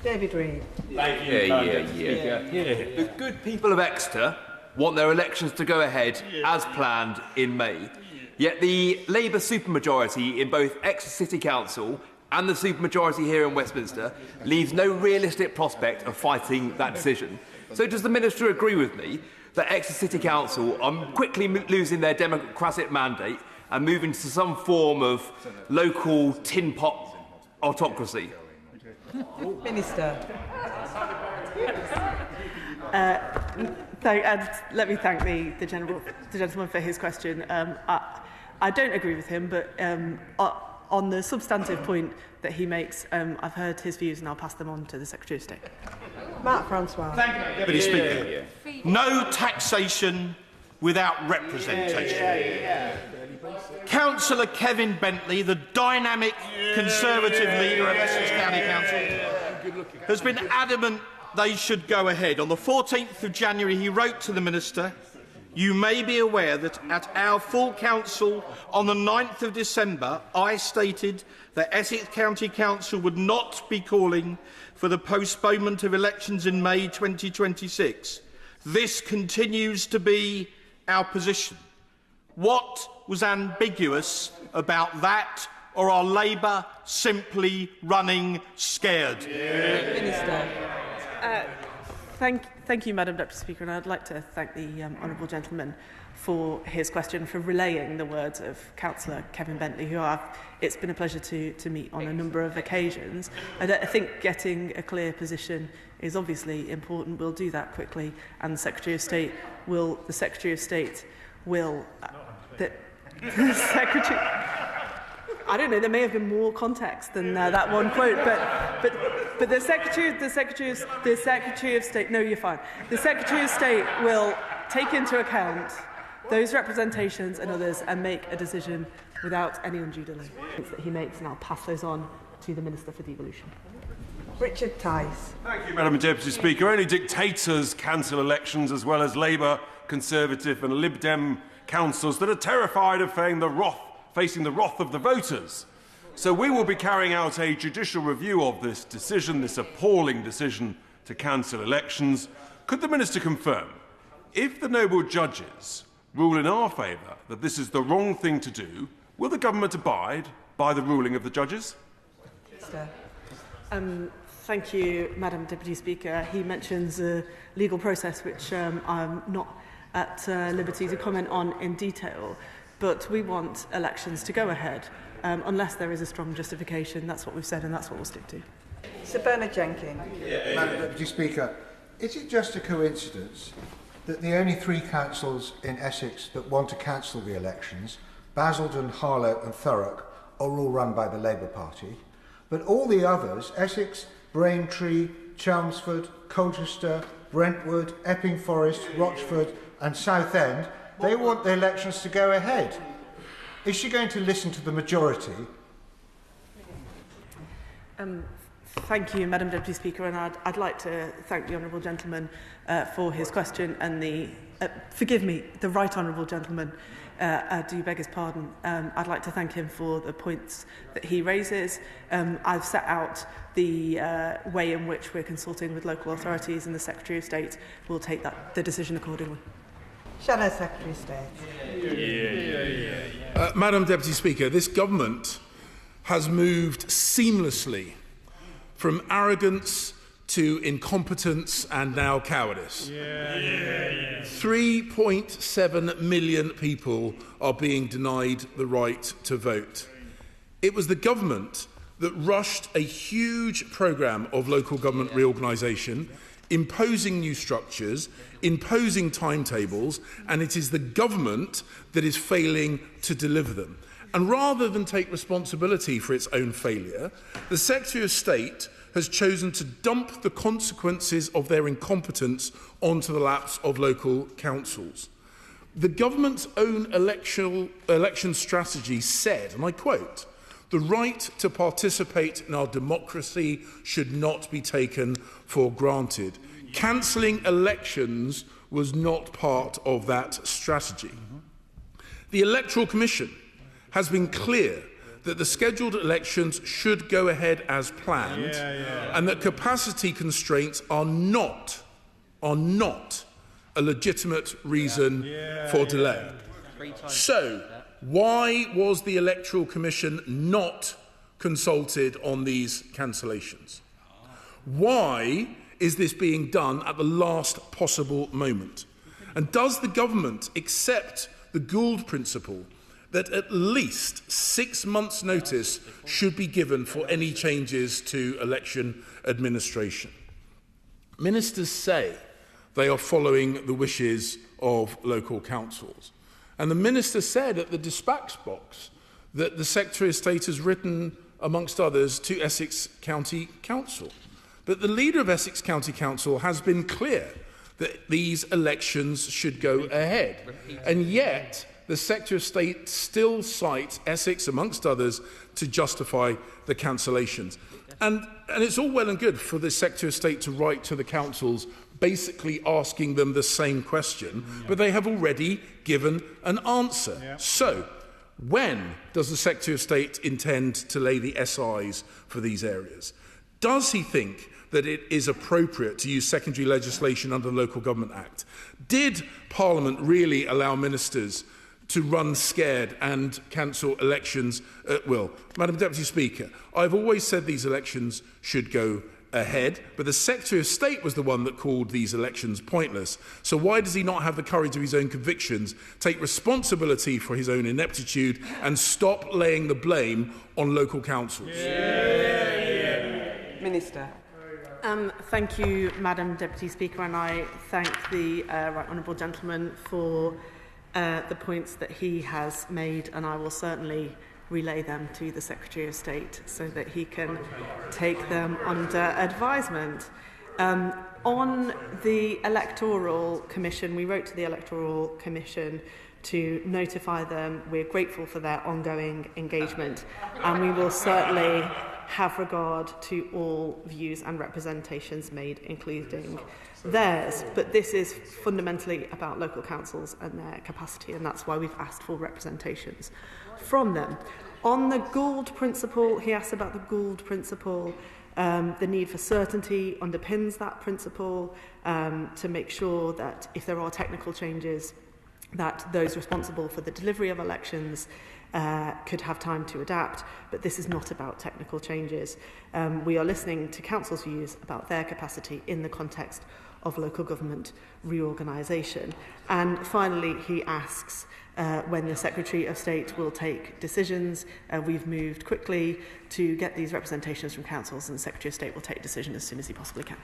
David Reid. Thank you. Yeah. The good people of Exeter want their elections to go ahead as planned in May. Yet the Labour supermajority in both Exeter City Council and the supermajority here in Westminster leaves no realistic prospect of fighting that decision. So does the Minister agree with me that Exeter City Council are quickly losing their democratic mandate and moving to some form of local tin pot autocracy? Minister. Let me thank the gentleman for his question. I don't agree with him, but on the substantive point that he makes, I've heard his views and I'll pass them on to the Secretary of State. Mark Francois. Thank you, Deputy Speaker. No taxation without representation. Councillor Kevin Bentley, the dynamic Conservative leader of Essex County Council, has been adamant they should go ahead. On the 14th of January, he wrote to the Minister, "You may be aware that at our full council on the 9th of December, I stated that Essex County Council would not be calling for the postponement of elections in May 2026. This continues to be our position." What was ambiguous about that, or are Labour simply running scared? Minister. Thank you, Madam Deputy Speaker, and I'd like to thank the honourable gentleman for his question, for relaying the words of Councillor Kevin Bentley, who it's been a pleasure to meet on a number of occasions. I think getting a clear position is obviously important. We'll do that quickly, and the Secretary of State will. The Secretary of State will. The Secretary. I don't know. There may have been more context than that one quote, but the Secretary of State. No, you're fine. The Secretary of State will take into account those representations and others and make a decision without any undue delay that he makes, and I'll pass those on to the Minister for Devolution. Richard Tice. Thank you, Madam Deputy Speaker. Only dictators cancel elections, as well as Labour, Conservative and Lib Dem councils that are terrified of facing the wrath of the voters. So we will be carrying out a judicial review of this decision, this appalling decision to cancel elections. Could the Minister confirm, if the noble judges rule in our favour that this is the wrong thing to do, will the government abide by the ruling of the judges? Thank you, Madam Deputy Speaker. He mentions a legal process which I'm not at liberty to comment on in detail, but we want elections to go ahead unless there is a strong justification. That's what we've said and that's what we'll stick to. Sir Bernard Jenkins. Madam Deputy Speaker, is it just a coincidence that the only three councils in Essex that want to cancel the elections, Basildon, Harlow and Thurrock, are all run by the Labour Party, but all the others, Essex, Braintree, Chelmsford, Colchester, Brentwood, Epping Forest, Rochford and Southend, they want the elections to go ahead? Is she going to listen to the majority? Thank you, Madam Deputy Speaker, and I'd like to thank the honourable gentleman for his question and the right honourable gentleman. I do beg his pardon. I'd like to thank him for the points that he raises. I've set out the way in which we're consulting with local authorities, and the Secretary of State will take the decision accordingly. Shadow Secretary of State. Madam Deputy Speaker, this government has moved seamlessly from arrogance to incompetence and now cowardice. 3.7 million people are being denied the right to vote. It was the government that rushed a huge programme of local government reorganisation, imposing new structures, imposing timetables, and it is the government that is failing to deliver them. And rather than take responsibility for its own failure, the Secretary of State has chosen to dump the consequences of their incompetence onto the laps of local councils. The government's own election strategy said, and I quote, "The right to participate in our democracy should not be taken for granted." Cancelling elections was not part of that strategy. The Electoral Commission has been clear that the scheduled elections should go ahead as planned and that capacity constraints are not a legitimate reason for delay. So, why was the Electoral Commission not consulted on these cancellations? Why is this being done at the last possible moment? And does the government accept the Gould principle that at least 6 months' notice should be given for any changes to election administration? Ministers say they are following the wishes of local councils. And the minister said at the dispatch box that the Secretary of State has written, amongst others, to Essex County Council. But the leader of Essex County Council has been clear that these elections should go ahead. And yet, the Secretary of State still cites Essex, amongst others, to justify the cancellations. And it's all well and good for the Secretary of State to write to the councils basically asking them the same question, but they have already given an answer. So, when does the Secretary of State intend to lay the SIs for these areas? Does he think that it is appropriate to use secondary legislation under the Local Government Act? Did Parliament really allow ministers to run scared and cancel elections at will? Madam Deputy Speaker, I've always said these elections should go ahead, but the Secretary of State was the one that called these elections pointless. So why does he not have the courage of his own convictions, take responsibility for his own ineptitude, and stop laying the blame on local councils? Minister. Thank you, Madam Deputy Speaker, and I thank the right honourable gentleman for the points that he has made, and I will certainly relay them to the Secretary of State so that he can take them under advisement. On the Electoral Commission, we wrote to the Electoral Commission to notify them we're grateful for their ongoing engagement, and we will certainly have regard to all views and representations made, including theirs. But this is fundamentally about local councils and their capacity, and that's why we've asked for representations from them. On the Gould principle, he asked about the Gould principle. The need for certainty underpins that principle to make sure that if there are technical changes, that those responsible for the delivery of elections could have time to adapt, but this is not about technical changes. We are listening to council's views about their capacity in the context of local government reorganisation. And finally, he asks when the Secretary of State will take decisions. We've moved quickly to get these representations from councils, and the Secretary of State will take a decision as soon as he possibly can.